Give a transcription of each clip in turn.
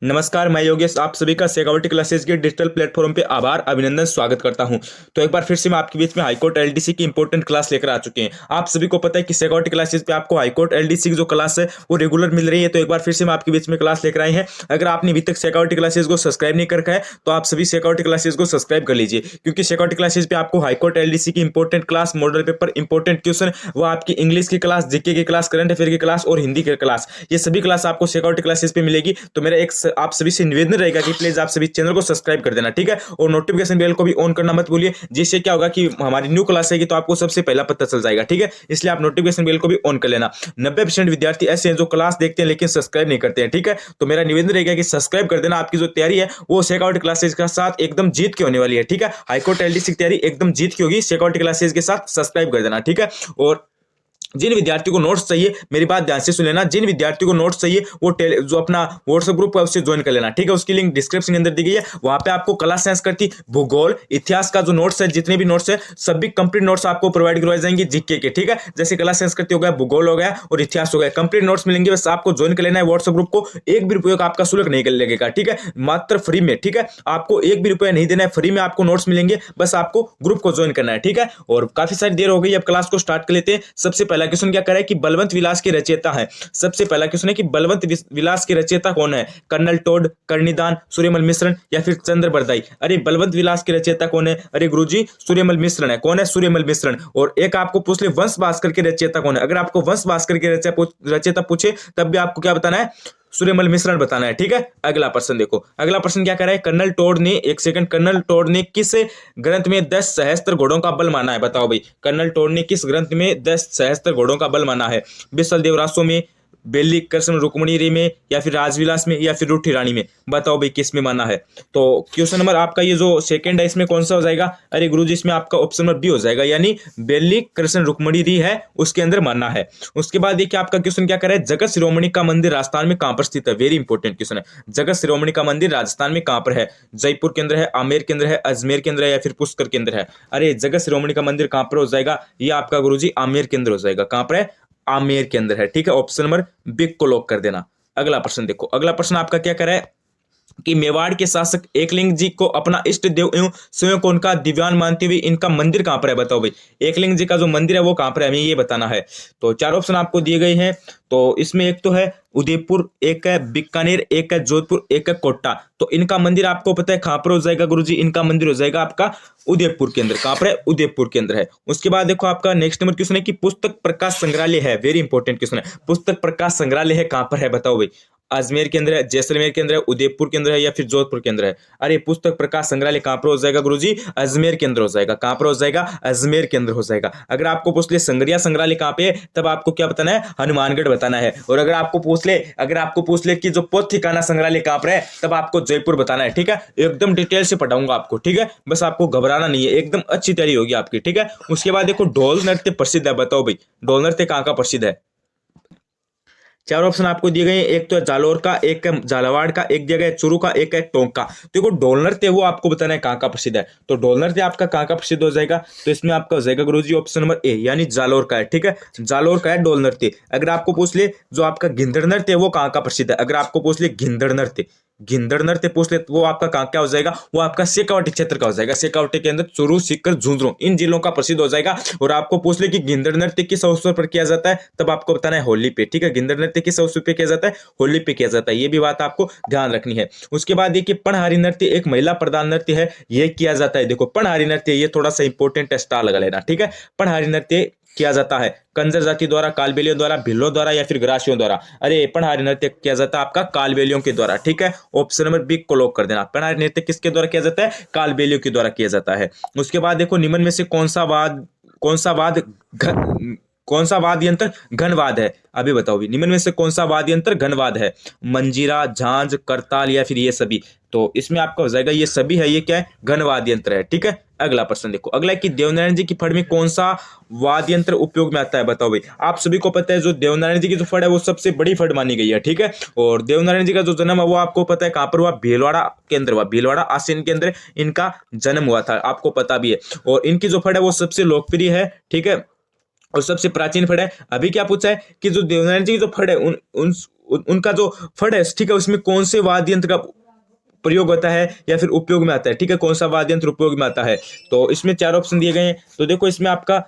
नमस्कार, मैं योगेश आप सभी का सिक्योरिटी क्लासेस के डिजिटल प्लेटफॉर्म पे आभार अभिनंदन स्वागत करता हूं। तो एक बार फिर से मैं आपके बीच में हाईकोर्ट एलडीसी की इंपॉर्टेंट क्लास लेकर आ चुके हैं। आप सभी को पता है कि सिक्योरिटी क्लासेस पे आपको हाईकोर्ट एलडीसी की जो क्लास है वो रेगुलर मिल रही है। तो एक बार फिर से मैं आपके बीच में क्लास लेकर आए हैं। अगर आपने अभी तक सिक्योरिटी क्लासेस को सब्सक्राइब नहीं कर रखा है तो आप सभी सिक्योरिटी क्लासेस को सब्सक्राइब कर लीजिए, क्योंकि सिक्योरिटी क्लासेस पे आपको हाईकोर्ट एलडीसी की important class, model paper, important question, वो आपकी इंग्लिश की क्लास, जीके की क्लास, करंट अफेयर की क्लास और हिंदी की क्लास, ये सभी क्लास आपको सिक्योरिटी क्लासेस पे मिलेगी। तो मेरा एक आप सभी से निवेदन रहेगा कि प्लीज आप सभी चैनल को सब्सक्राइब कर देना, ठीक है, और नोटिफिकेशन बेल को भी ऑन करना मत भूलिए, जिससे क्या होगा कि हमारी न्यू क्लास आएगी तो आपको सबसे पहला पता चल जाएगा, ठीक है। इसलिए आप नोटिफिकेशन बेल को भी ऑन कर लेना। 90% विद्यार्थी ऐसे हैं जो क्लास देखते हैं लेकिन सब्सक्राइब नहीं करते हैं, ठीक है। तो मेरा निवेदन रहेगा कि सब्सक्राइब कर देना। आपकी जो तैयारी है वो सिक्योरिटी क्लासेस के साथ एकदम जीत के होने वाली है, ठीक है। हाईकोर्ट एलडीसी की तैयारी एकदम जीत की होगी सिक्योरिटी क्लासेस के साथ। सब्सक्राइब कर देना, ठीक है। और जिन विद्यार्थियों को नोट्स चाहिए, मेरी बात ध्यान से सुन लेना, जिन विद्यार्थियों को नोट्स चाहिए वो जो अपना व्हाट्सएप ग्रुप है उससे ज्वाइन कर लेना, ठीक है। उसकी लिंक डिस्क्रिप्शन के अंदर दी गई है। वहां पे आपको कला, साइंस करती, भूगोल, इतिहास का जो नोट्स है, जितने भी नोट्स है सभी कंप्लीट नोट्स आपको प्रोवाइड करवाए जाएंगे जीके के, ठीक है। जैसे कला, साइंस करती हो गया, भूगोल हो गया और इतिहास हो गया, कंप्लीट नोट्स मिलेंगे। बस आपको ज्वाइन कर लेना है व्हाट्सएप ग्रुप को। एक भी रुपये का आपका शुल्क नहीं लगेगा, ठीक है, मात्र फ्री में, ठीक है। आपको एक भी रुपया नहीं देना है, फ्री में आपको नोट्स मिलेंगे। बस आपको ग्रुप को ज्वाइन करना है, ठीक है। और काफी सारी देर हो गई, अब क्लास को स्टार्ट कर लेते हैं। सबसे पहला क्वेश्चन क्या करे कि बलवंत विलास के रचयिता है। सबसे पहला क्वेश्चन है कि बलवंत विलास के रचयिता कौन है? कर्नल टोड, कर्णिदान, सूर्यमल मिश्रण या फिर चंद्र बरदाई? अरे बलवंत विलास के रचयिता कौन है? अरे गुरुजी सूर्यमल मिश्रण है। कौन है? सूर्यमल मिश्रण। और एक आपको पूछ ले वंश भास्कर के रचयिता कौन है। अगर आपको वंश भास्कर के रचयिता पूछे तब भी आपको क्या बताना है? सूर्यमल मिश्रण बताना है, ठीक है। अगला प्रश्न देखो, अगला प्रश्न क्या कर रहा है? कर्नल टोड ने, एक सेकंड, कर्नल टोड ने किस ग्रंथ में 10 सहस्त्र घोड़ों का बल माना है? बताओ भाई, कर्नल टोड ने किस ग्रंथ में 10 सहस्त्र घोड़ों का बल माना है? विसल देवरासो में, बेली कृष्ण रुक्मणी में या फिर राजविलास में या फिर रूठी रानी में? बताओ भाई किस में माना है। तो क्वेश्चन नंबर आपका ये जो सेकंड है इसमें कौन सा हो जाएगा? अरे गुरुजी इसमें आपका ऑप्शन नंबर बी हो जाएगा, यानी बेली कृष्ण रुक्मणी है उसके अंदर मानना है। उसके बाद देखिए आपका क्वेश्चन क्या करे, जगत शिरोमणि का मंदिर राजस्थान में कहां पर स्थित है? वेरी इंपॉर्टेंट क्वेश्चन है। जगत शिरोमणि का मंदिर राजस्थान में कहां पर है? जयपुर के अंदर है, आमेर के अंदर है, अजमेर के अंदर है या फिर पुष्कर के अंदर है? अरे जगत शिरोमणि का मंदिर कहां पर हो जाएगा? ये आपका गुरुजी आमेर के अंदर हो जाएगा। कहां पर है? आमेर के अंदर है, ठीक है। ऑप्शन नंबर बी को लॉक कर देना। अगला प्रश्न देखो, अगला प्रश्न आपका क्या करे कि मेवाड़ के शासक एकलिंग जी को अपना इष्ट देव एवं स्वयं को उनका दिव्यान मानते हुए इनका मंदिर कहां पर है? बताओ भाई, एकलिंग जी का जो मंदिर है वो कहां पर है, हमें ये बताना है। तो चार ऑप्शन आपको दिए गए हैं। तो इसमें एक तो है उदयपुर, एक है बीकानेर, एक है जोधपुर, एक है कोटा। तो इनका मंदिर आपको पता है कहां पर हो जाएगा गुरुजी? इनका मंदिर हो जाएगा आपका उदयपुर के अंदर। कहां पर है? उदयपुर के अंदर है। उसके बाद देखो आपका नेक्स्ट नंबर क्वेश्चन है कि पुस्तक प्रकाश संग्रहालय है, वेरी इंपॉर्टेंट क्वेश्चन है, पुस्तक प्रकाश संग्रहालय है कहां पर है? बताओ भाई, अजमेर के अंदर है, जैसलमेर के अंदर है, उदयपुर के अंदर है या फिर जोधपुर के अंदर है? अरे पुस्तक प्रकाश संग्रहालय कहां पर हो जाएगा गुरुजी? अजमेर के अंदर हो जाएगा। कहां पर हो जाएगा? अजमेर के अंदर हो जाएगा। अगर आपको पूछ ले संग्रिया संग्रहालय कहां पे है, तब आपको क्या बताना है? हनुमानगढ़ बताना है। और अगर आपको पूछ ले कि जो पोथिकाना संग्रहालय कहां पर है, तब आपको जयपुर बताना है, ठीक है। एकदम डिटेल से पढ़ाऊंगा आपको, ठीक है, बस आपको घबराना नहीं है, एकदम अच्छी तैयारी होगी आपकी, ठीक है। उसके बाद देखो ढोल नृत्य प्रसिद्ध है, बताओ भाई ढोल नृत्य कहां का प्रसिद्ध है? चार ऑप्शन आपको दिए गए हैं, एक तो है जालोर का, एक है झालावाड़ का, एक जगह है चूरू का, एक है टोंक का। तो देखो ढोल नृत्य वो आपको बताना है कहां का प्रसिद्ध है। तो ढोल नृत्य आपका कहां का प्रसिद्ध हो जाएगा? तो इसमें आपका हो जाएगा गुरुजी ऑप्शन नंबर ए, यानी जालोर का है, ठीक है। जालोर का है ढोल नृत्य। अगर आपको पूछ ले जो आपका गिंधड़ नृत्य है वो कहां का प्रसिद्ध है, अगर आपको पूछ ले गिंधड़ नृत्य पूछ ले तो वो आपका कहां क्या हो जाएगा? वो आपका शेखावाटी क्षेत्र का हो जाएगा। शेखावाटी के अंदर चूरू, सीकर, झुंझुनू इन जिलों का प्रसिद्ध हो जाएगा। और आपको पूछ ले कि गिंधड़ नृत्य किस अवसर पर किया जाता है, तब आपको बताना है होली पे, ठीक है। गिंधड़ नृत्य किस अवसर पे किया जाता है? होली पे किया जाता है, ये भी बात आपको ध्यान रखनी है। उसके बाद देखिए पणहारी नृत्य एक महिला प्रधान नृत्य है, ये किया जाता है। देखो पणहारी नृत्य, ये थोड़ा सा इंपॉर्टेंट स्टार लगा लेना, ठीक है। पणहारी नृत्य किया जाता है कंजर जाति द्वारा, कालबेलियों द्वारा, भिल्लों द्वारा या फिर ग्रासियों द्वारा? अरे पणहारी नृत्य किया जाता है आपका कालबेलियों के द्वारा, ठीक है। ऑप्शन नंबर बी को लॉक कर देना। पणहारी नृत्य किसके द्वारा किया जाता है? कालबेलियों के द्वारा किया जाता है। उसके बाद देखो निम्न में से कौन सा वाद कौन सा वाद्य यंत्र घनवाद है? अभी बताओ भी, निम्न में से कौन सा वाद्य यंत्र घनवाद है? मंजीरा, झांझ, करताल या फिर ये सभी? तो इसमें आपका हो जाएगा ये सभी है। ये क्या है? घनवाद्य यंत्र है, ठीक है। अगला प्रश्न देखो, अगला कि देवनारायण जी की फड़ में कौन सा वाद्य यंत्र उपयोग में आता है? बताओ भाई, आप सभी को पता है जो देवनारायण जी की जो फड़ है वो सबसे बड़ी फड़ मानी गई है, ठीक है। और देवनारायण जी का जो जन्म है वो आपको पता है कहां पर हुआ? भीलवाड़ा के अंदर हुआ, भीलवाड़ा आसीन के अंदर इनका जन्म हुआ था, आपको पता भी है। और इनकी जो फड़ है वो सबसे लोकप्रिय है, ठीक है। और सबसे प्राचीन फड़ है। अभी क्या पूछा है कि जो देवनागरी जी की जो फड़ है उनका जो फड़ है, ठीक है, उसमें कौन से वाद्य यंत्र का प्रयोग होता है या फिर उपयोग में आता है, ठीक है, कौन सा वाद्य यंत्र उपयोग में आता है। तो इसमें चार ऑप्शन दिए गए हैं। तो देखो इसमें आपका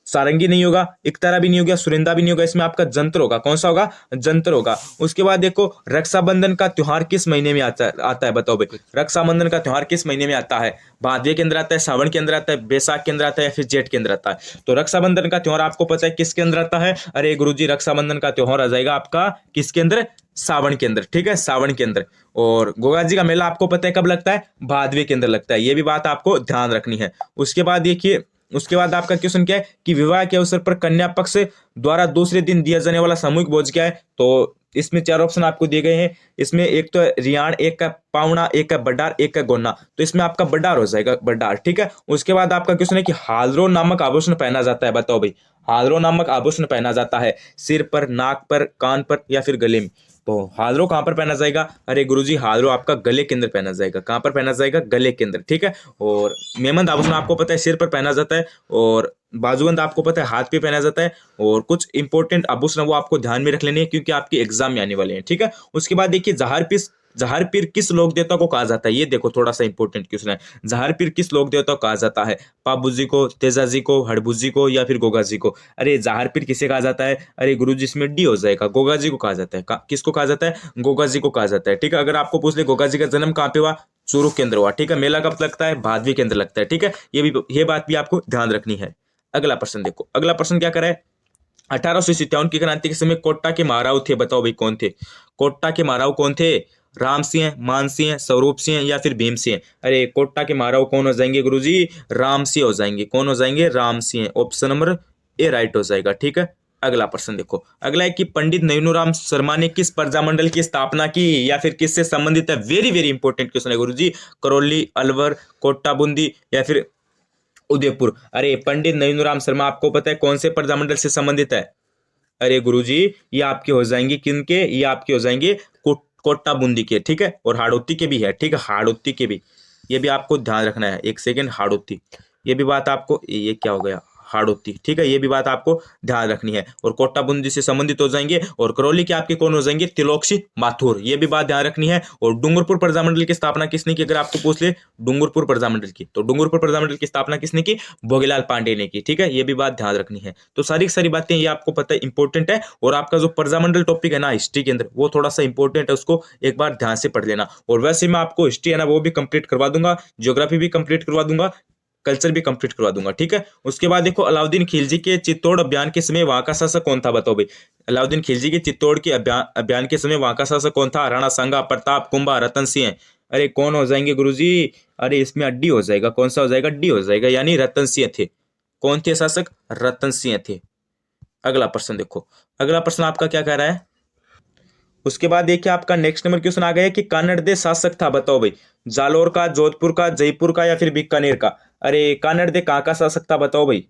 सारंगी नहीं होगा, इकतारा भी नहीं होगा, सुरिंदा भी नहीं होगा, इसमें आपका जंत्र होगा। कौन सा होगा? जंत्र होगा। उसके बाद देखो रक्षाबंधन का त्योहार किस महीने में आता है बताओ भाई, रक्षाबंधन का त्योहार किस महीने में आता है? भादवे के अंदर आता है, सावन के अंदर आता है, बैसाख के अंदर आता है, या फिर जेठ के अंदर आता है? तो रक्षाबंधन का त्योहार आपको पता है किसके अंदर आता है? अरे गुरुजी, रक्षाबंधन का त्योहार आ जाएगा आपका किसके अंदर? सावन के अंदर, ठीक है, सावन के अंदर। और गोगा जी का मेला आपको पता है कब लगता है? भादवे के अंदर लगता है। ये भी बात आपको ध्यान रखनी है। उसके बाद देखिए, उसके बाद आपका क्वेश्चन क्या है कि विवाह के अवसर पर कन्या पक्ष द्वारा दूसरे दिन दिया जाने वाला सामूहिक भोज क्या है? तो इसमें चार ऑप्शन आपको दिए गए हैं। इसमें एक तो है रियाण, एक का पावना, एक का बड्डार, एक का गोन्ना। तो इसमें आपका बड्डार हो जाएगा, बड्डार, ठीक है। उसके बाद आपका क्वेश्चन है कि हालरो नामक आभूषण पहना जाता है, बताओ भाई, हालरो नामक आभूषण पहना जाता है सिर पर, नाक पर, कान पर या फिर गले में? तो हालरो कहाँ पर पहना जाएगा? अरे गुरुजी, हालरो आपका गले के अंदर पहना जाएगा। कहाँ पर पहना जाएगा? गले के अंदर, ठीक है। और मेमंद आभूषण आपको पता है सिर पर पहना जाता है, और बाजूबंद आपको पता है हाथ पे पहना जाता है। और कुछ इंपॉर्टेंट आभूषण वो आपको ध्यान में रख लेने हैं क्योंकि आपके एग्जाम में आने वाले हैं, ठीक है। उसके बाद देखिए जहार पीर किस लोक देवता को कहा जाता है? ये देखो थोड़ा सा इंपॉर्टेंट क्वेश्चन है। जहार पीर किस लोक देवता को कहा जाता है? पापू जी को, तेजा जी को, हड़बू जी को या फिर गोगा जी को? अरे जहार पीर किसे कहा जाता है? अरे गुरु जी, इसमें डी हो जाएगा, गोगा जी को कहा जाता है। किसको कहा जाता है? गोगा जी को कहा जाता है, ठीक है। अगर आपको पूछ ले गोगा जी का जन्म कहाँ पे हुआ? चूरू के अंदर हुआ, ठीक है। मेला कब लगता है? भादवी के अंदर लगता है, ठीक है। ये बात भी आपको ध्यान रखनी है। अगला प्रश्न देखो, अगला प्रश्न क्या करे? 1857 की क्रांति के समय कोट्टा के महाराव थे, बताओ भाई कौन थे? कोट्टा के महाराव कौन थे? राम सिंह, मान सिंह, स्वरूप सिंह या फिर भीम सिंह? अरे कोट्टा के महाराव कौन हो जाएंगे गुरुजी? राम सिंह हो जाएंगे। कौन हो जाएंगे? Ram Singh. Option number A right हो जाएगा, ठीक है। अगला प्रश्न देखो, अगला है कि पंडित नैनूराम शर्मा ने किस प्रजामंडल की स्थापना की या फिर किससे संबंधित है? वेरी वेरी इंपॉर्टेंट क्वेश्चन है गुरुजी। करौली, अलवर, कोट्टा बूंदी या फिर उदयपुर? अरे पंडित नरेंद्र शर्मा आपको पता है कौन से प्रजामंडल से संबंधित है? अरे गुरुजी, ये आपके हो जाएंगे किनके? ये आपके हो जाएंगे कोट्टा बूंदी के, ठीक है। और हाड़ौती के भी है, ठीक है, हाड़ौती के भी। ये भी आपको ध्यान रखना है। एक सेकेंड, हाड़ौती, ये भी बात आपको, ये क्या हो गया? हाड़ौती, ठीक है, ये भी बात आपको ध्यान रखनी है। और कोट्टा बूंदी से संबंधित हो जाएंगे। और करौली के आपके कौन हो जाएंगे? तिलोकसी माथुर, ये भी बात ध्यान रखनी है। और डूंगरपुर प्रजामंडल की स्थापना किसने की? अगर आपको पूछ ले डूंगरपुर प्रजामंडल की, तो डूंगरपुर प्रजामंडल की स्थापना किसने की? भोगीलाल पांडे ने की, ठीक है। ये भी बात ध्यान रखनी है। तो सारी सारी बातें ये आपको पता है इंपॉर्टेंट है। और आपका जो प्रजामंडल टॉपिक है ना हिस्ट्री के अंदर, वो थोड़ा सा इंपॉर्टेंट है, उसको एक बार ध्यान से पढ़ लेना। और वैसे मैं आपको हिस्ट्री है ना वो भी कंप्लीट करवा दूंगा, ज्योग्राफी भी कंप्लीट करवा दूंगा, कल्चर भी कंप्लीट करवा दूंगा, ठीक है। उसके बाद देखो अलाउद्दीन खिलजी के चित्तौड़ अभियान के समय वहां का शासक कौन था? बताओ भाई, अलाउद्दीन खिलजी के चित्तौड़ के अभियान के समय वहां का शासक कौन था? राणा सांगा, प्रताप, कुंभा, रतन सिंह? अरे कौन हो जाएंगे गुरुजी? अरे इसमें डी हो जाएगा। कौन सा हो जाएगा? डी हो जाएगा, यानी रतन सिंह थे। कौन थे शासक? रतन सिंह थे। अगला प्रश्न देखो, अगला प्रश्न आपका क्या कह रहा है? उसके बाद देखिए आपका नेक्स्ट नंबर क्वेश्चन आ गया है कि कानड़ दे शासक था, बताओ भाई, जालोर का, जोधपुर का, जयपुर का या फिर बीकानेर का? अरे कानड़ दे कहाँ का शासक था, बताओ भाई।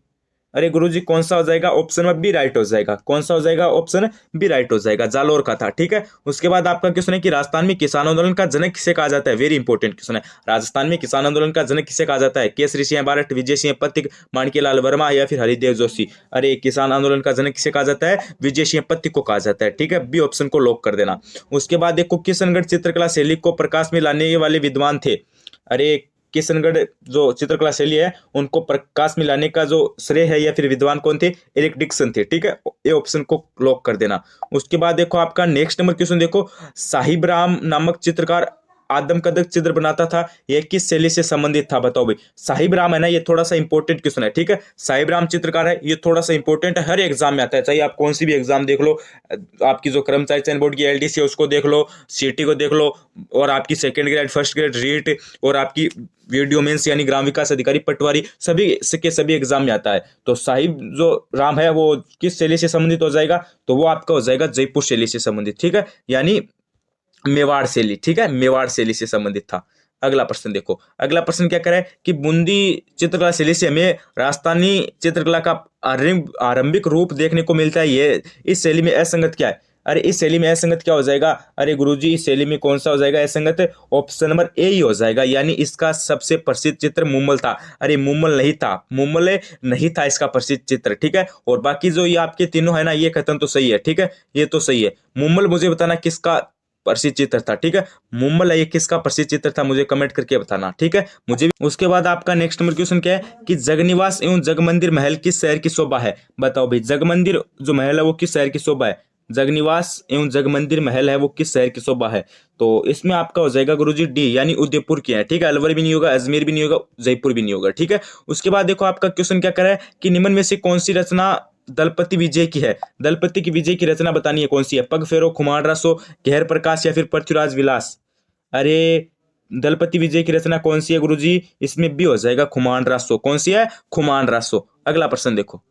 अरे गुरुजी, कौन सा हो जाएगा? ऑप्शन में बी राइट हो जाएगा। कौन सा हो जाएगा? ऑप्शन बी राइट हो जाएगा, जालोर का था, ठीक है। उसके बाद आपका क्वेश्चन है कि राजस्थान में किसान आंदोलन का जनक किसे कहा जाता है? वेरी इंपॉर्टेंट क्वेश्चन है। राजस्थान में किसान आंदोलन का जनक किसे कहा जाता है? केसरी सिंह बारट, विजय सिंह पथिक, माणिक्यलाल वर्मा या फिर हरिदेव जोशी? अरे किसान आंदोलन का जनक किसे कहा जाता है? विजय सिंह पथिक को कहा जाता है, ठीक है। बी ऑप्शन को लॉक कर देना। उसके बाद देखो किशनगढ़ चित्रकला शैली को प्रकाश में लाने वाले विद्वान थे? अरे किशनगढ़ जो चित्रकला शैली है उनको प्रकाश में लाने का जो श्रेय है या फिर विद्वान कौन थे? एरिक डिक्सन थे, ठीक है। ये ऑप्शन को लॉक कर देना। उसके बाद देखो आपका नेक्स्ट नंबर क्वेश्चन देखो, साहिब राम नामक चित्रकार आदम कदक चित्र बनाता था, यह किस शैली से संबंधित था? बताओ भाई। साहिब राम है ना, ये थोड़ा सा इंपॉर्टेंट क्वेश्चन है, ठीक है। साहिब राम चित्रकार है, ये थोड़ा सा इंपॉर्टेंट है, हर एग्जाम में आता है, चाहे आप कौन सी भी एग्जाम देख लो। आपकी जो कर्मचारी चयन बोर्ड की एलडीसी है उसको देख लो, सीटी को देख लो, और आपकी second grade, first grade, REET, और आपकी वीडियो मेंस यानी ग्राम विकास अधिकारी पटवारी, सभी के सभी एग्जाम में आता है। तो साहिब जो राम है वो किस शैली से संबंधित हो जाएगा? तो वो आपका हो जाएगा जयपुर शैली से संबंधित, ठीक है, यानी मेवाड़ शैली, ठीक है, मेवाड़ शैली से संबंधित था। अगला प्रश्न देखो, अगला प्रश्न क्या करे कि बूंदी चित्रकला शैली से हमें राजस्थानी चित्रकला का आरंभिक रूप देखने को मिलता है, ये इस शैली में असंगत क्या है? अरे इस शैली में असंगत क्या हो जाएगा? अरे गुरुजी इस शैली में कौन सा हो जाएगा असंगत? ऑप्शन नंबर ए ही हो जाएगा, यानी इसका सबसे प्रसिद्ध चित्र मुम्मल था। अरे मुम्मल नहीं था, मुम्मल नहीं था इसका प्रसिद्ध चित्र, ठीक है। और बाकी जो ये आपके तीनों है ना, ये कथन तो सही है, ठीक है, ये तो सही है। मुम्मल मुझे बताना किसका प्रसिद्ध चित्र था, ठीक है। मुम्मल ये किसका प्रसिद्ध चित्र था, मुझे कमेंट करके बताना, ठीक है। मुझे भी उसके बाद आपका नेक्स्ट नंबर क्वेश्चन क्या है कि जगनिवास एवं जगमंदिर महल किस शहर की शोभा है? बताओ भाई, जगमंदिर जो महल है वो किस शहर की शोभा है? जगनिवास एवं जगमंदिर महल है वो किस शहर की शोभा है? तो इसमें आपका हो जाएगा गुरुजी डी, यानी उदयपुर की है, ठीक है। अलवर भी नहीं होगा, अजमेर भी नहीं होगा, जयपुर भी नहीं होगा, ठीक है। उसके बाद देखो आपका क्वेश्चन क्या करे कि निम्न में से कौन सी रचना दलपति विजय की है? दलपति की विजय की रचना बतानी है कौन सी है? पग फेरो, खुमार रसो, गहर प्रकाश या फिर पृथ्वीराज विलास? अरे दलपति विजय की रचना कौन सी है गुरुजी? इसमें भी हो जाएगा खुमान रासो। कौन सी है? खुमान रासो। अगला प्रश्न देखो,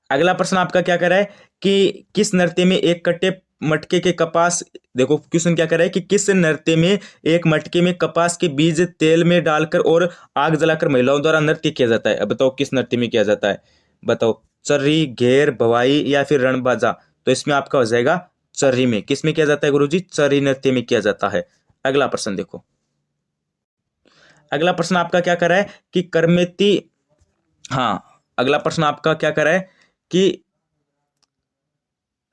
अगला प्रश्न आपका क्या कह रहा है कि किस नृत्य में एक कट्टे मटके के कपास, देखो क्वेश्चन क्या कर रहा है कि किस नृत्य में एक मटके में कपास के बीज तेल में डालकर और आग जलाकर महिलाओं द्वारा नृत्य किया जाता है? अब बताओ किस नृत्य में किया जाता है? बताओ, चर्री, घेर, भवाई या फिर रणबाजा? तो इसमें आपका हो जाएगा चर्री में। किस में किया जाता है गुरुजी? चर्री नृत्य में किया जाता है। अगला प्रश्न देखो, अगला प्रश्न आपका क्या कर रहा है कि करमेती, हाँ अगला प्रश्न आपका क्या कर रहा है कि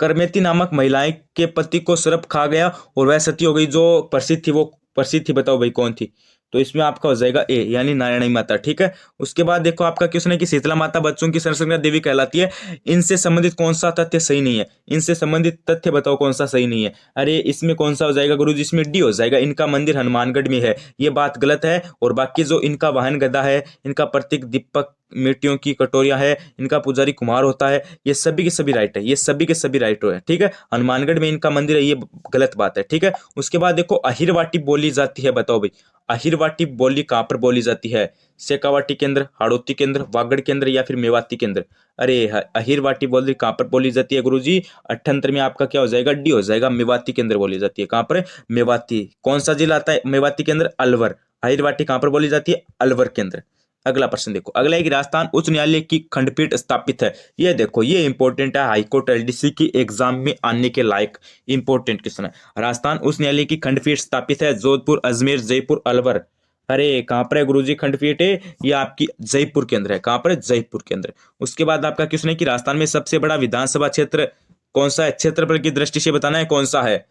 करमेती नामक महिलाएं के पति को सर्प खा गया और वह सती हो गई, जो प्रसिद्ध थी वो प्रसिद्ध थी, बताओ भाई कौन थी? तो इसमें आपका हो जाएगा ए, यानी नारायणी माता, ठीक है। उसके बाद देखो आपका क्वेश्चन है कि शीतला माता बच्चों की संरक्षक देवी कहलाती है, इनसे संबंधित कौन सा तथ्य सही नहीं है? इनसे संबंधित तथ्य बताओ कौन सा सही नहीं है? अरे इसमें कौन सा हो जाएगा गुरुजी? इसमें डी हो जाएगा, इनका मंदिर हनुमानगढ़ में है, ये बात गलत है। और बाकी जो इनका वाहन गदा है, इनका प्रतीक दीपक मिट्टियों की कटोरियां है, इनका पुजारी कुम्हार होता है, ये सभी के सभी राइट है, ये सभी के सभी राइट है, ठीक है। हनुमानगढ़ में इनका मंदिर है, ये गलत बात है, ठीक है। उसके बाद देखो अहिरवाटी बोली जाती है, बताओ भाई अहिरवाटी बोली कहाँ पर बोली जाती है? शेखावाटी केंद्र, हाड़ौती केंद्र, वागड़ केंद्र या फिर मेवाती केंद्र? अरे अहिरवाटी बोली कहाँ पर बोली जाती है गुरुजी? अठ्ठंतर में आपका क्या हो जाएगा? डी हो जाएगा, मेवाती केंद्र बोली जाती है। कहाँ पर? मेवाती। कौन सा जिला आता है मेवाती केंद्र? अलवर। अहिरवाटी कहाँ पर बोली जाती है? अलवर केंद्र। अगला प्रश्न देखो, अगला एक राजस्थान उच्च न्यायालय की खंडपीठ स्थापित है, ये देखो ये इंपॉर्टेंट है, हाईकोर्ट एलडीसी की एग्जाम में आने के लायक इंपॉर्टेंट क्वेश्चन है। राजस्थान उच्च न्यायालय की खंडपीठ स्थापित है जोधपुर, अजमेर, जयपुर, अलवर? अरे कहाँ पर है गुरुजी खंडपीठ? है ये आपकी जयपुर केंद्र है। कहाँ पर है? जयपुर केंद्र। उसके बाद आपका क्वेश्चन है कि राजस्थान में सबसे बड़ा विधानसभा क्षेत्र कौन सा है? क्षेत्रफल की दृष्टि से बताना है कौन सा है?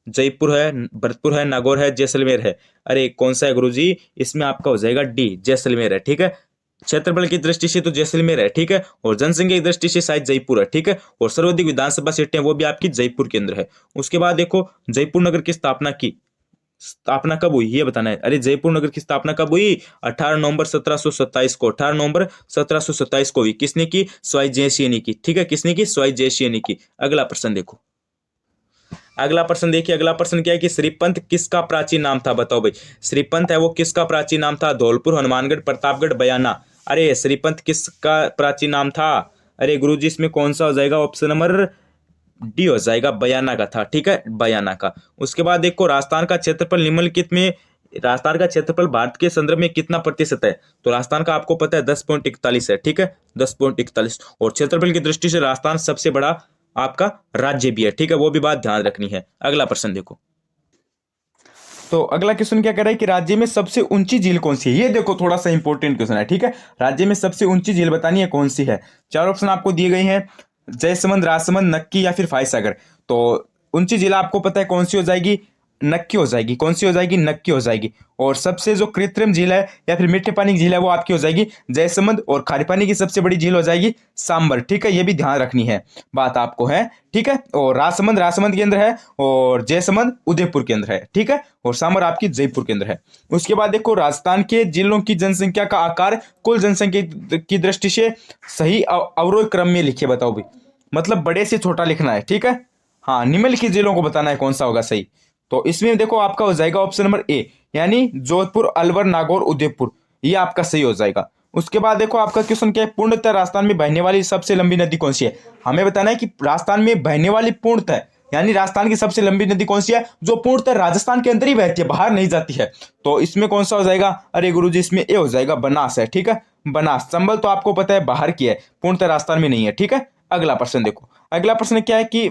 जयपुर है, भरतपुर है, नागौर है, जैसलमेर है? अरे कौन सा है गुरुजी? इसमें आपका हो जाएगा डी, जैसलमेर है, ठीक है। क्षेत्रफल की दृष्टि से तो जैसलमेर है, ठीक है, और जनसंख्या की दृष्टि से शायद जयपुर है, ठीक है। और सर्वाधिक विधानसभा सीटें वो भी आपकी जयपुर केंद्र है। उसके बाद देखो जयपुर नगर की स्थापना कब हुई ये बताना है। अरे जयपुर नगर की स्थापना कब हुई? 18 नवंबर 1727 को, 18 नवंबर 1727 को हुई। किसने की? स्वाई जयसिंह ने की, ठीक है। किसने की? स्वाई जयसिंह ने की। अगला प्रश्न देखो, अगला प्रश्न देखिए, अगला प्रश्न क्या है कि श्रीपंथ किसका प्राचीन नाम था? बताओ भाई श्रीपंथ है वो किसका प्राचीन नाम था? धौलपुर, हनुमानगढ़, प्रतापगढ़, बयाना? अरे श्रीपंथ किसका प्राचीन नाम था? अरे गुरुजी इसमें कौन सा हो जाएगा? ऑप्शन नंबर डी हो जाएगा, बयाना का था, ठीक है, बयाना का। उसके बाद देखो राजस्थान का क्षेत्रफल निम्नलिखित में, राजस्थान का क्षेत्रफल भारत के संदर्भ में कितना प्रतिशत है? तो राजस्थान का आपको पता है 10.41 है, ठीक है, 10.41। और क्षेत्रफल की दृष्टि से राजस्थान सबसे बड़ा आपका राज्य भी है, ठीक है, वो भी बात ध्यान रखनी है। अगला प्रश्न देखो, तो अगला क्वेश्चन क्या कर रहा है कि राज्य में सबसे ऊंची झील कौन सी है? ये देखो थोड़ा सा इंपॉर्टेंट क्वेश्चन है, ठीक है। राज्य में सबसे ऊंची झील बतानी है कौन सी है? चार ऑप्शन आपको दिए गए हैं, जयसमंद, राजसमंद, नक्की या फिर फायसागर। तो ऊंची झील आपको पता है कौन सी हो जाएगी? नक्की हो जाएगी। कौन सी हो जाएगी? नक्की हो जाएगी। और सबसे जो कृत्रिम झील है या फिर मीठे पानी की झील है वो आपकी हो जाएगी जयसमंद। और खारे पानी की सबसे बड़ी झील हो जाएगी सांबर, ठीक है, ये भी ध्यान रखनी है बात आपको है, ठीक है। और राजसमंद के अंदर है, और जयसमंद उदयपुर के अंदर है, ठीक है, और सांबर आपकी जयपुर के अंदर है। उसके बाद देखो राजस्थान के जिलों की जनसंख्या का आकार कुल जनसंख्या की दृष्टि से सही अवरोह क्रम में लिखिए, बताओ भाई, मतलब बड़े से छोटा लिखना है, ठीक है। हाँ, निम्नलिखित जिलों को बताना है कौन सा होगा सही। तो इसमें देखो आपका हो जाएगा ऑप्शन नंबर ए, यानी जोधपुर, अलवर, नागौर, उदयपुर, ये आपका सही हो जाएगा। उसके बाद देखो आपका क्वेश्चन क्या है, पूर्णतः राजस्थान में बहने वाली सबसे लंबी नदी कौन सी है? हमें बताना है कि राजस्थान में बहने वाली पूर्णतः, यानी राजस्थान की सबसे लंबी नदी कौन सी है जो पूर्णतः राजस्थान के अंदर ही बहती है, बाहर नहीं जाती है। तो इसमें कौन सा हो जाएगा? अरे गुरुजी इसमें ए हो जाएगा, बनास है, ठीक है, बनास। चंबल तो आपको पता है बाहर की है, पूर्णतः राजस्थान में नहीं है, ठीक है। अगला प्रश्न देखो, अगला प्रश्न क्या है कि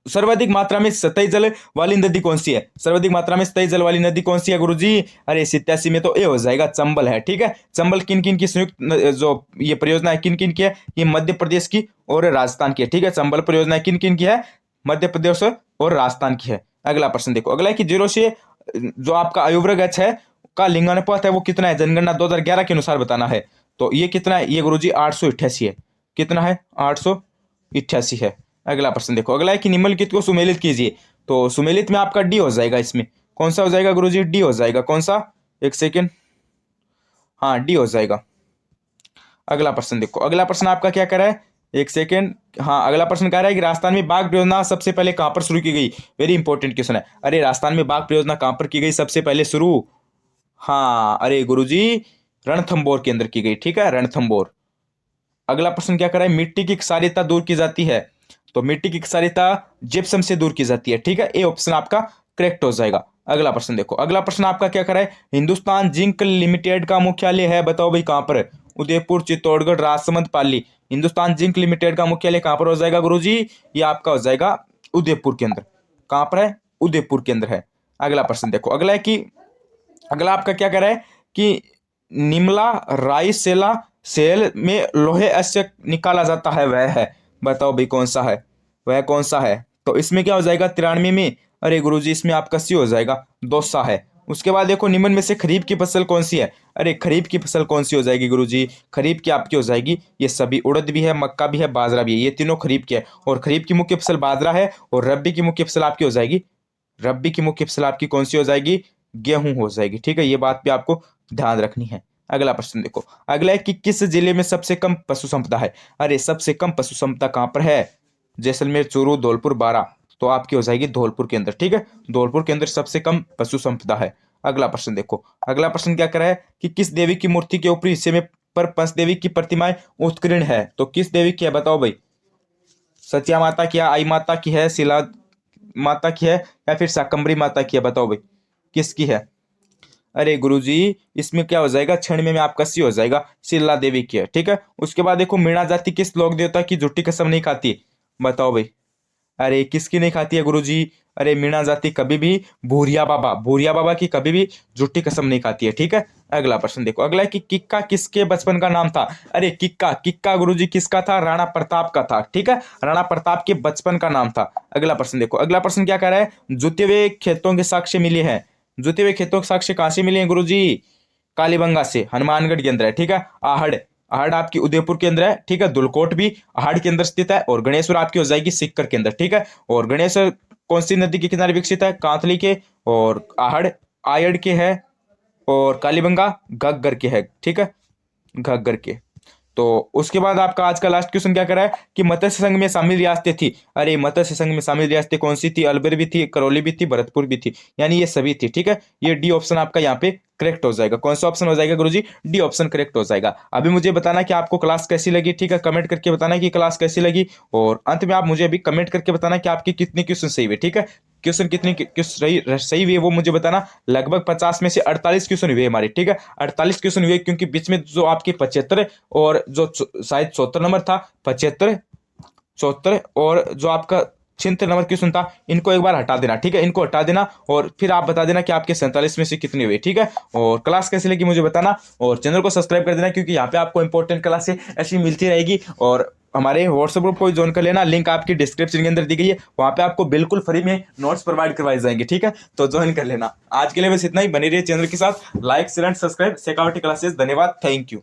सर्वाधिक मात्रा में सतही जल वाली नदी कौन सी है? सर्वाधिक मात्रा में सतही जल वाली नदी कौन सी है गुरुजी? अरे 87 में तो ए हो जाएगा, चंबल है। ठीक है, चंबल किन किन की संयुक्त जो ये परियोजना है किन किन की है? ये मध्य प्रदेश की और राजस्थान की है। ठीक है, चंबल परियोजना किन किन की है? मध्य प्रदेश और राजस्थान की है। अगला प्रश्न देखो, अगला है कि 0 से जो आपका आयुर्वर्ग h है का लिंगानुपात है वो कितना है? जनगणना 2011 के अनुसार बताना है। तो ये कितना है? ये गुरुजी 888 है। कितना है? 888 है। अगला प्रश्न देखो, अगला है कि निम्नलिखित को सुमेलित कीजिए। तो सुमेलित में आपका डी हो जाएगा। इसमें कौन सा हो जाएगा गुरुजी? डी हो जाएगा। कौन सा? एक सेकेंड, हाँ डी हो जाएगा। अगला प्रश्न देखो, अगला प्रश्न आपका क्या कर रहा है? एक सेकेंड, हाँ अगला प्रश्न कह रहा है कि राजस्थान में बाघ परियोजना सबसे पहले कहां पर शुरू की गई? वेरी इंपॉर्टेंट क्वेश्चन है। अरे राजस्थान में बाघ परियोजना कहां पर की गई सबसे पहले शुरू? हाँ अरे गुरुजी रणथंभौर के अंदर की गई। ठीक है, रणथंभौर। अगला प्रश्न क्या कर रहा है? मिट्टी की क्षारीयता दूर की जाती है। तो मिट्टी की क्षारीयता जिप्सम से दूर की जाती है। ठीक है, ए ऑप्शन आपका करेक्ट हो जाएगा। अगला प्रश्न देखो, अगला प्रश्न आपका क्या कर रहा है? हिंदुस्तान जिंक लिमिटेड का मुख्यालय है, बताओ भाई कहां पर है? उदयपुर, चित्तौड़गढ़, राजसमंद, पाली। हिंदुस्तान जिंक लिमिटेड का मुख्यालय कहां पर हो जाएगा गुरुजी? ये आपका हो जाएगा उदयपुर के अंदर। कहां पर है? उदयपुर के अंदर है। अगला प्रश्न देखो, अगला है कि अगला आपका क्या कर रहा है कि निमला रायसेला सेल में लोहे अश्य निकाला जाता है, वह है, बताओ भाई कौन सा है? वह कौन सा है? तो इसमें क्या हो जाएगा 93 में? अरे गुरुजी इसमें आपका सी हो जाएगा, दौसा है। उसके बाद देखो निम्न में से खरीफ की फसल कौन सी है? अरे खरीफ की फसल कौन सी हो जाएगी गुरुजी? खरीफ की आपकी हो जाएगी ये सभी, उड़द भी है, मक्का भी है, बाजरा भी है, ये तीनों खरीफ के है। और खरीफ की मुख्य फसल बाजरा है और रब्बी की मुख्य फसल आपकी हो जाएगी, रब्बी की मुख्य फसल आपकी कौन सी हो जाएगी? गेहूं हो जाएगी। ठीक है, ये बात भी आपको ध्यान रखनी है। अगला प्रश्न देखो, अगला है कि किस जिले में सबसे कम पशु संपदा है? अरे सबसे कम पशु संपदा कहां पर है? जैसलमेर, चूरू, धौलपुर, बारां। तो आपकी हो जाएगी धौलपुर के अंदर। ठीक है, धौलपुर के अंदर सबसे कम पशु संपदा है। अगला प्रश्न देखो, अगला प्रश्न क्या कर रहा है कि किस देवी की मूर्ति के ऊपरी हिस्से में पर पंचदेवी की प्रतिमाएं उत्कीर्ण है? तो किस देवी की है बताओ भाई? सत्या माता की है, आई माता की है, शिला माता की है, या फिर शाकंभरी माता की है? बताओ भाई किसकी है? अरे गुरुजी इसमें क्या हो जाएगा? क्षण में आपका सी हो जाएगा, शिला देवी की है। ठीक है, उसके बाद देखो मीणा जाति किस लोक देवता की झूठी कसम नहीं खाती? बताओ भाई। अरे किसकी नहीं खाती है गुरुजी? अरे मीणा जाति कभी भी भूरिया बाबा की कभी भी झूठी कसम नहीं खाती है। ठीक है, अगला प्रश्न देखो, अगला है कि किक्का किसके बचपन का नाम था? अरे किक्का, किक्का गुरुजी किसका था? राणा प्रताप का था। ठीक है, राणा प्रताप के बचपन का नाम था। अगला प्रश्न देखो, अगला प्रश्न क्या कह रहा है? जुते हुए खेतों के साक्ष्य मिले हैं। जुते हुए खेतों के साक्ष्य कहां से मिले हैं गुरुजी? कालीबंगा से, हनुमानगढ़ के अंदर है। ठीक है, आहड़, आहड़ आपकी उदयपुर के अंदर है। ठीक है, दुलकोट भी आहड़ के अंदर स्थित है। और गणेश्वर आपकी हो जाएगी सीकर के अंदर। ठीक है, और गणेश्वर कौन सी नदी के किनारे विकसित है? कांतली के, और आहड़ आयड़ के है, और कालीबंगा घग्गर के है। ठीक है, घग्गर के। तो उसके बाद आपका आज का लास्ट क्वेश्चन क्या कर रहा है कि मत्स्य संघ में शामिल रियासतें थी। अरे मत्स्य संघ में शामिल रियासतें कौन सी थी? अलवर भी थी, करौली भी थी, भरतपुर भी थी, यानी ये सभी थी। ठीक है, ये डी ऑप्शन आपका यहाँ पे करेक्ट हो जाएगा। कौन सा ऑप्शन हो जाएगा गुरुजी? डी ऑप्शन करेक्ट हो जाएगा। अभी मुझे बताना कि आपको क्लास कैसी लगी। ठीक है, कमेंट करके बताना कि क्लास कैसी लगी, और अंत में आप मुझे अभी कमेंट करके बताना कि आपके कितने क्वेश्चन सही हुए। ठीक है, क्वेश्चन कितने सही हुए वो मुझे बताना। लगभग 50 में से 48 क्वेश्चन हुए हमारे। ठीक है, 48 क्वेश्चन हुए, क्योंकि बीच में जो आपके 75 और जो शायद 74 नंबर था, 75 74 और जो आपका 76 नंबर क्वेश्चन था, इनको एक बार हटा देना। ठीक है, इनको हटा देना, और फिर आप बता देना कि आपके 47 में से कितने हुए। ठीक है, और क्लास कैसी लगी मुझे बताना, और चैनल को सब्सक्राइब कर देना, क्योंकि यहाँ पे आपको इंपॉर्टेंट क्लासें ऐसी मिलती रहेगी। और हमारे व्हाट्सएप ग्रुप को ज्वाइन कर लेना, लिंक आपकी डिस्क्रिप्शन के अंदर दी गई है, वहाँ पे आपको बिल्कुल फ्री में नोट्स प्रोवाइड करवाए जाएंगे। ठीक है, तो ज्वाइन कर लेना। आज के लिए बस इतना ही, बने रहिए चैनल के साथ। Like share and subscribe. Shekhawati classes. धन्यवाद, थैंक यू।